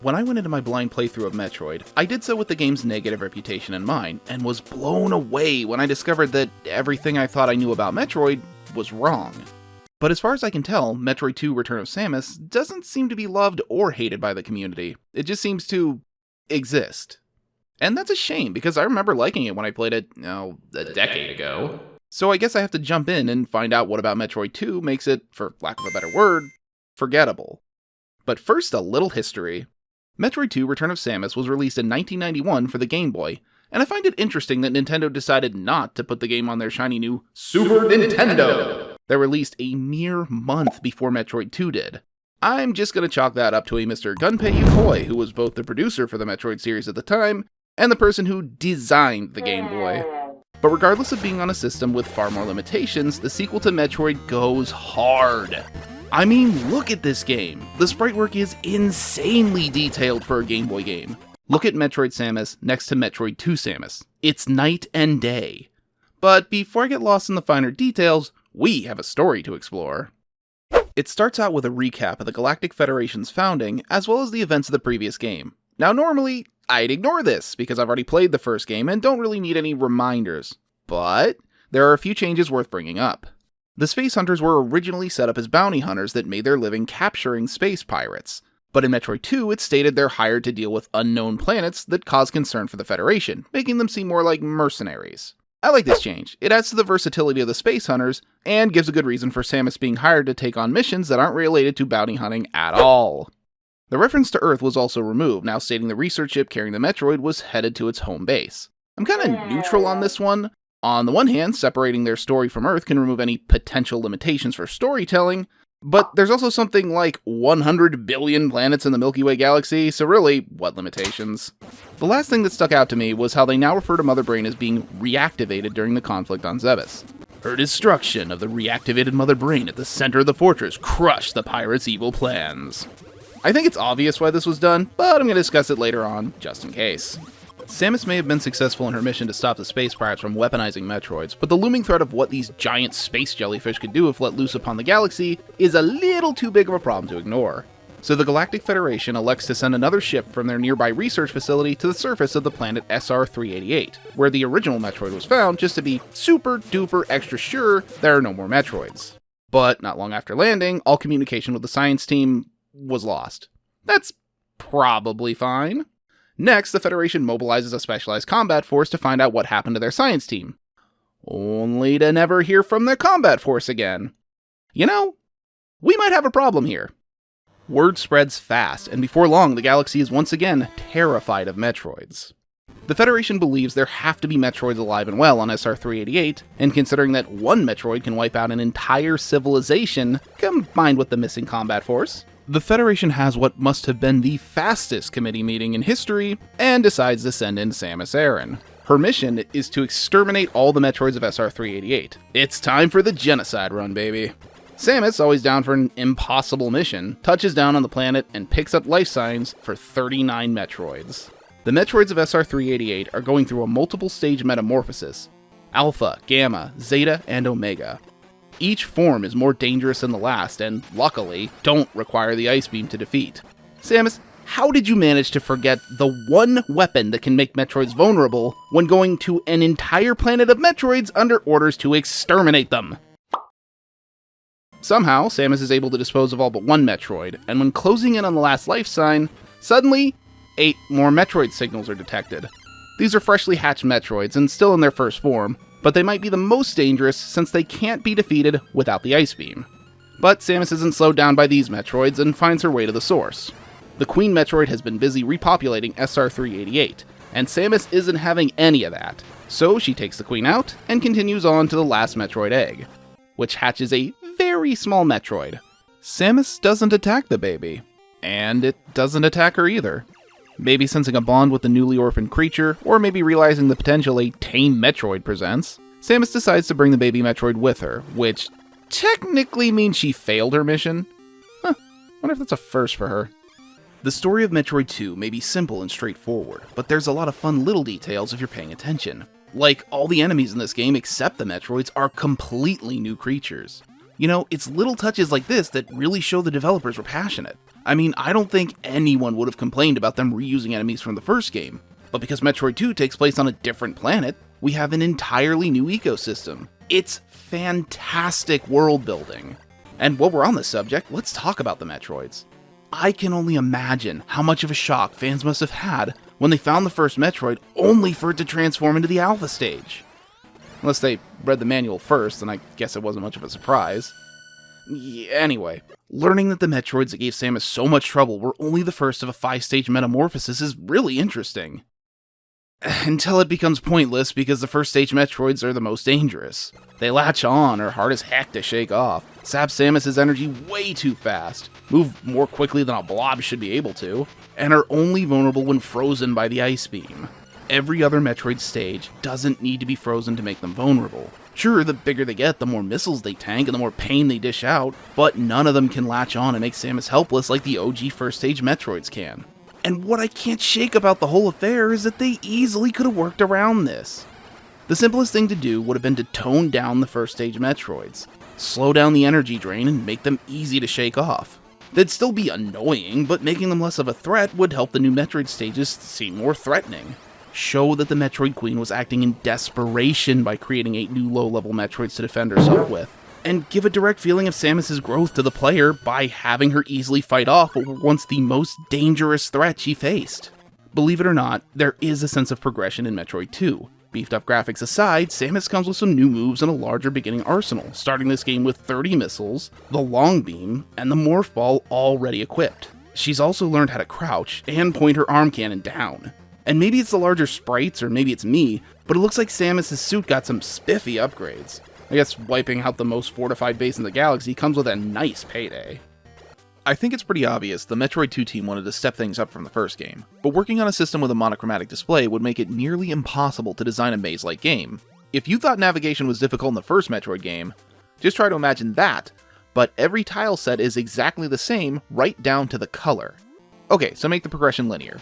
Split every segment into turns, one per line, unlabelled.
When I went into my blind playthrough of Metroid, I did so with the game's negative reputation in mind, and was blown away when I discovered that everything I thought I knew about Metroid was wrong. But as far as I can tell, Metroid 2 Return of Samus doesn't seem to be loved or hated by the community. It just seems to exist. And that's a shame, because I remember liking it when I played it, a decade ago. So I guess I have to jump in and find out what about Metroid 2 makes it, for lack of a better word, forgettable. But first, a little history. Metroid 2 Return of Samus was released in 1991 for the Game Boy, and I find it interesting that Nintendo decided not to put the game on their shiny new Super Nintendo that released a mere month before Metroid 2 did. I'm just going to chalk that up to a Mr. Gunpei Yokoi, who was both the producer for the Metroid series at the time, and the person who designed the Game Boy. But regardless of being on a system with far more limitations, the sequel to Metroid goes hard. I mean, look at this game. The sprite work is insanely detailed for a Game Boy game. Look at Metroid Samus next to Metroid 2 Samus. It's night and day. But before I get lost in the finer details, we have a story to explore. It starts out with a recap of the Galactic Federation's founding, as well as the events of the previous game. Now normally, I'd ignore this, because I've already played the first game and don't really need any reminders. But there are a few changes worth bringing up. The Space Hunters were originally set up as bounty hunters that made their living capturing space pirates. But in Metroid 2, it stated they're hired to deal with unknown planets that cause concern for the Federation, making them seem more like mercenaries. I like this change. It adds to the versatility of the Space Hunters, and gives a good reason for Samus being hired to take on missions that aren't related to bounty hunting at all. The reference to Earth was also removed, now stating the research ship carrying the Metroid was headed to its home base. I'm kinda neutral on this one. On the one hand, separating their story from Earth can remove any potential limitations for storytelling, but there's also something like 100 billion planets in the Milky Way galaxy, so really, what limitations? The last thing that stuck out to me was how they now refer to Mother Brain as being reactivated during the conflict on Zebes. Her destruction of the reactivated Mother Brain at the center of the fortress crushed the pirates' evil plans. I think it's obvious why this was done, but I'm going to discuss it later on, just in case. Samus may have been successful in her mission to stop the space pirates from weaponizing Metroids, but the looming threat of what these giant space jellyfish could do if let loose upon the galaxy is a little too big of a problem to ignore. So the Galactic Federation elects to send another ship from their nearby research facility to the surface of the planet SR-388, where the original Metroid was found, just to be super duper extra sure there are no more Metroids. But not long after landing, all communication with the science team was lost. That's probably fine. Next, the Federation mobilizes a specialized combat force to find out what happened to their science team, only to never hear from their combat force again. You know, we might have a problem here. Word spreads fast, and before long, the galaxy is once again terrified of Metroids. The Federation believes there have to be Metroids alive and well on SR-388, and considering that one Metroid can wipe out an entire civilization, combined with the missing combat force, the Federation has what must have been the fastest committee meeting in history, and decides to send in Samus Aran. Her mission is to exterminate all the Metroids of SR-388. It's time for the genocide run, baby. Samus, always down for an impossible mission, touches down on the planet and picks up life signs for 39 Metroids. The Metroids of SR-388 are going through a multiple-stage metamorphosis: Alpha, Gamma, Zeta, and Omega. Each form is more dangerous than the last, and luckily, don't require the Ice Beam to defeat. Samus, how did you manage to forget the one weapon that can make Metroids vulnerable when going to an entire planet of Metroids under orders to exterminate them? Somehow, Samus is able to dispose of all but one Metroid, and when closing in on the last life sign, suddenly, 8 more Metroid signals are detected. These are freshly hatched Metroids and still in their first form, but they might be the most dangerous since they can't be defeated without the Ice Beam. But Samus isn't slowed down by these Metroids and finds her way to the source. The Queen Metroid has been busy repopulating SR-388, and Samus isn't having any of that. So she takes the Queen out and continues on to the last Metroid egg, which hatches a very small Metroid. Samus doesn't attack the baby, and it doesn't attack her either. Maybe sensing a bond with the newly orphaned creature, or maybe realizing the potential a tame Metroid presents, Samus decides to bring the baby Metroid with her, which technically means she failed her mission. Wonder if that's a first for her. The story of Metroid 2 may be simple and straightforward, but there's a lot of fun little details if you're paying attention. Like, all the enemies in this game except the Metroids are completely new creatures. You know, it's little touches like this that really show the developers were passionate. I mean, I don't think anyone would have complained about them reusing enemies from the first game, but because Metroid 2 takes place on a different planet, we have an entirely new ecosystem. It's fantastic world building. And while we're on this subject, let's talk about the Metroids. I can only imagine how much of a shock fans must have had when they found the first Metroid only for it to transform into the alpha stage. Unless they read the manual first, then I guess it wasn't much of a surprise. Anyway, learning that the Metroids that gave Samus so much trouble were only the first of a 5-stage metamorphosis is really interesting. Until it becomes pointless because the first stage Metroids are the most dangerous. They latch on, are hard as heck to shake off, sap Samus' energy way too fast, move more quickly than a blob should be able to, and are only vulnerable when frozen by the ice beam. Every other Metroid stage doesn't need to be frozen to make them vulnerable. Sure, the bigger they get, the more missiles they tank and the more pain they dish out, but none of them can latch on and make Samus helpless like the OG first stage Metroids can. And what I can't shake about the whole affair is that they easily could have worked around this. The simplest thing to do would have been to tone down the first stage Metroids, slow down the energy drain, and make them easy to shake off. They'd still be annoying, but making them less of a threat would help the new Metroid stages seem more threatening. Show that the Metroid Queen was acting in desperation by creating 8 new low-level Metroids to defend herself with. And give a direct feeling of Samus' growth to the player by having her easily fight off what were once the most dangerous threat she faced. Believe it or not, there is a sense of progression in Metroid 2. Beefed up graphics aside, Samus comes with some new moves and a larger beginning arsenal, starting this game with 30 missiles, the long beam, and the morph ball already equipped. She's also learned how to crouch and point her arm cannon down. And maybe it's the larger sprites, or maybe it's me, but it looks like Samus' suit got some spiffy upgrades. I guess wiping out the most fortified base in the galaxy comes with a nice payday. I think it's pretty obvious the Metroid 2 team wanted to step things up from the first game, but working on a system with a monochromatic display would make it nearly impossible to design a maze-like game. If you thought navigation was difficult in the first Metroid game, just try to imagine that, but every tile set is exactly the same right down to the color. Okay, so make the progression linear.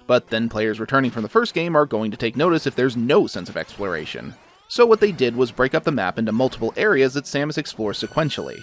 But then players returning from the first game are going to take notice if there's no sense of exploration. So what they did was break up the map into multiple areas that Samus explores sequentially.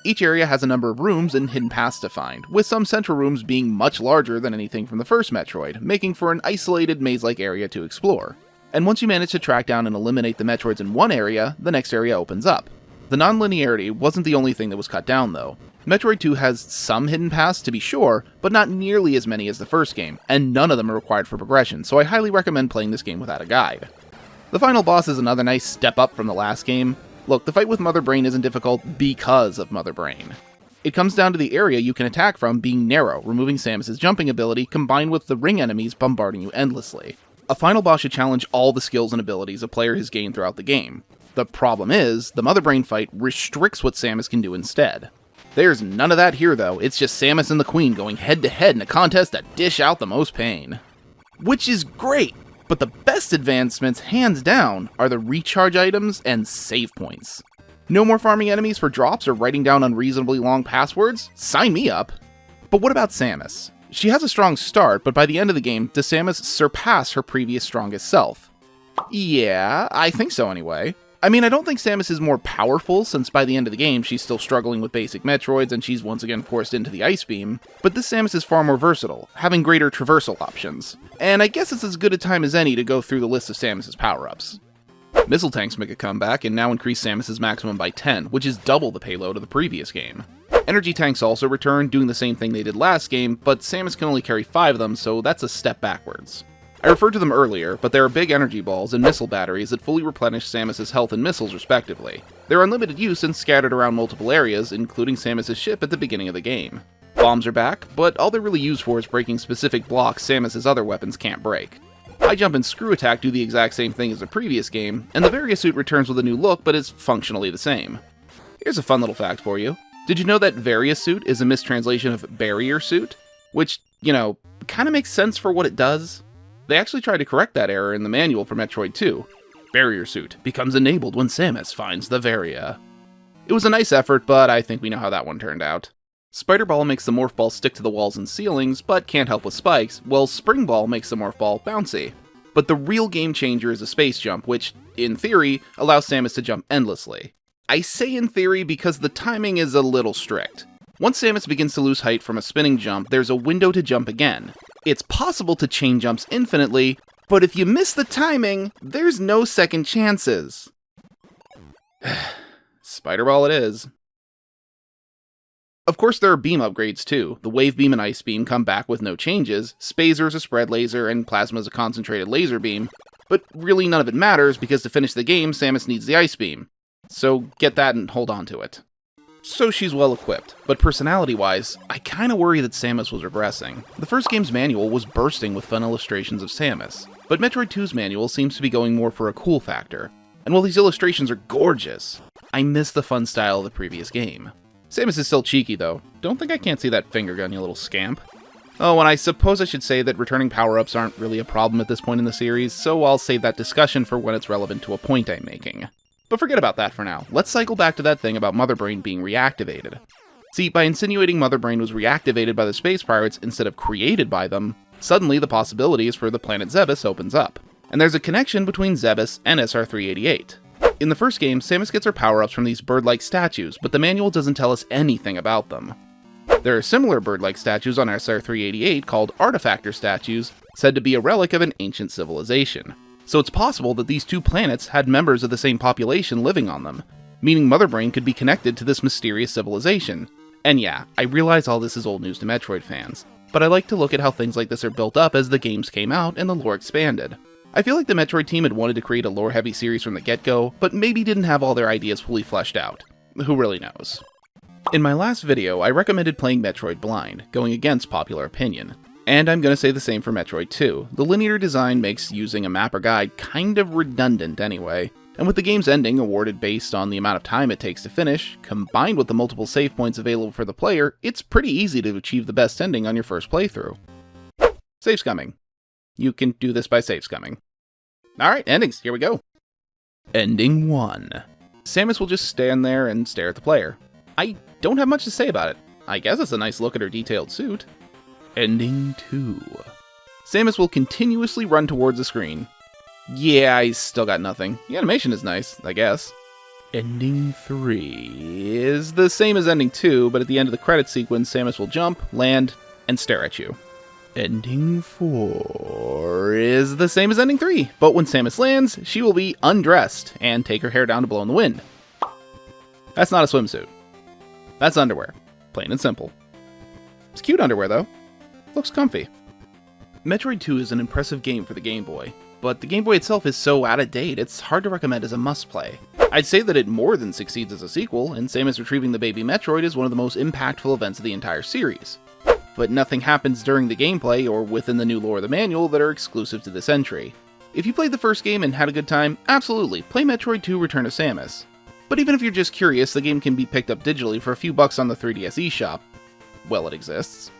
Each area has a number of rooms and hidden paths to find, with some central rooms being much larger than anything from the first Metroid, making for an isolated maze-like area to explore. And once you manage to track down and eliminate the Metroids in one area, the next area opens up. The non-linearity wasn't the only thing that was cut down though. Metroid 2 has some hidden paths to be sure, but not nearly as many as the first game, and none of them are required for progression, so I highly recommend playing this game without a guide. The final boss is another nice step up from the last game. Look, the fight with Mother Brain isn't difficult because of Mother Brain. It comes down to the area you can attack from being narrow, removing Samus' jumping ability combined with the ring enemies bombarding you endlessly. A final boss should challenge all the skills and abilities a player has gained throughout the game. The problem is, the Mother Brain fight restricts what Samus can do instead. There's none of that here though, it's just Samus and the Queen going head to head in a contest to dish out the most pain. Which is great! But the best advancements, hands down, are the recharge items and save points. No more farming enemies for drops or writing down unreasonably long passwords? Sign me up! But what about Samus? She has a strong start, but by the end of the game, does Samus surpass her previous strongest self? Yeah, I think so anyway. I mean, I don't think Samus is more powerful, since by the end of the game she's still struggling with basic Metroids and she's once again forced into the Ice Beam, but this Samus is far more versatile, having greater traversal options. And I guess it's as good a time as any to go through the list of Samus' power-ups. Missile tanks make a comeback and now increase Samus' maximum by 10, which is double the payload of the previous game. Energy tanks also return, doing the same thing they did last game, but Samus can only carry 5 of them, so that's a step backwards. I referred to them earlier, but there are big energy balls and missile batteries that fully replenish Samus' health and missiles respectively. They're unlimited use and scattered around multiple areas, including Samus' ship at the beginning of the game. Bombs are back, but all they're really used for is breaking specific blocks Samus' other weapons can't break. High Jump and Screw Attack do the exact same thing as the previous game, and the Varia suit returns with a new look, but is functionally the same. Here's a fun little fact for you. Did you know that Varia suit is a mistranslation of Barrier suit? Which, kinda makes sense for what it does. They actually tried to correct that error in the manual for Metroid 2. Barrier suit becomes enabled when Samus finds the Varia. It was a nice effort, but I think we know how that one turned out. Spider Ball makes the Morph Ball stick to the walls and ceilings, but can't help with spikes, while Spring Ball makes the Morph Ball bouncy. But the real game changer is a space jump, which, in theory, allows Samus to jump endlessly. I say in theory because the timing is a little strict. Once Samus begins to lose height from a spinning jump, there's a window to jump again. It's possible to chain jumps infinitely, but if you miss the timing, there's no second chances. Spider Ball it is. Of course, there are beam upgrades too. The Wave Beam and Ice Beam come back with no changes, Spazer is a spread laser, and Plasma is a concentrated laser beam. But really none of it matters, because to finish the game, Samus needs the Ice Beam. So get that and hold on to it. So she's well equipped, but personality-wise, I kinda worry that Samus was regressing. The first game's manual was bursting with fun illustrations of Samus, but Metroid 2's manual seems to be going more for a cool factor. And while these illustrations are gorgeous, I miss the fun style of the previous game. Samus is still cheeky, though. Don't think I can't see that finger gun, you little scamp. Oh, and I suppose I should say that returning power-ups aren't really a problem at this point in the series, so I'll save that discussion for when it's relevant to a point I'm making. But forget about that for now. Let's cycle back to that thing about Mother Brain being reactivated. See, by insinuating Mother Brain was reactivated by the Space Pirates instead of created by them, suddenly the possibilities for the planet Zebes opens up. And there's a connection between Zebes and SR-388. In the first game, Samus gets her power-ups from these bird-like statues, but the manual doesn't tell us anything about them. There are similar bird-like statues on SR-388 called Artifactor statues, said to be a relic of an ancient civilization. So it's possible that these two planets had members of the same population living on them, meaning Mother Brain could be connected to this mysterious civilization. And yeah, I realize all this is old news to Metroid fans, but I like to look at how things like this are built up as the games came out and the lore expanded. I feel like the Metroid team had wanted to create a lore-heavy series from the get-go, but maybe didn't have all their ideas fully fleshed out. Who really knows? In my last video, I recommended playing Metroid blind, going against popular opinion. And I'm gonna say the same for Metroid 2. The linear design makes using a map or guide kind of redundant anyway, and with the game's ending awarded based on the amount of time it takes to finish, combined with the multiple save points available for the player, it's pretty easy to achieve the best ending on your first playthrough. Save scumming. You can do this by save scumming. Alright, endings, here we go. Ending 1. Samus will just stand there and stare at the player. I don't have much to say about it. I guess it's a nice look at her detailed suit. Ending 2. Samus will continuously run towards the screen. Yeah, I still got nothing. The animation is nice, I guess. Ending 3 is the same as Ending 2, but at the end of the credits sequence, Samus will jump, land, and stare at you. Ending 4 is the same as Ending 3, but when Samus lands, she will be undressed and take her hair down to blow in the wind. That's not a swimsuit. That's underwear. Plain and simple. It's cute underwear, though. Looks comfy. Metroid 2 is an impressive game for the Game Boy, but the Game Boy itself is so out of date, it's hard to recommend as a must-play. I'd say that it more than succeeds as a sequel, and Samus retrieving the baby Metroid is one of the most impactful events of the entire series. But nothing happens during the gameplay or within the new lore of the manual that are exclusive to this entry. If you played the first game and had a good time, absolutely, play Metroid 2 Return of Samus. But even if you're just curious, the game can be picked up digitally for a few bucks on the 3DS eShop. Well, it exists.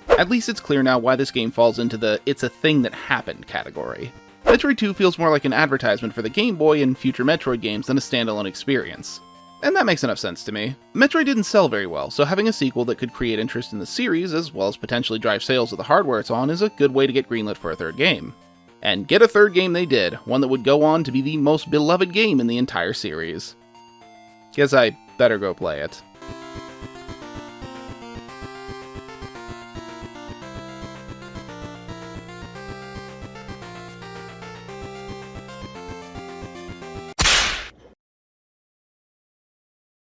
At least it's clear now why this game falls into the "it's a thing that happened" category. Metroid 2 feels more like an advertisement for the Game Boy and future Metroid games than a standalone experience. And that makes enough sense to me. Metroid didn't sell very well, so having a sequel that could create interest in the series, as well as potentially drive sales of the hardware it's on, is a good way to get greenlit for a third game. And get a third game they did, one that would go on to be the most beloved game in the entire series. Guess I better go play it.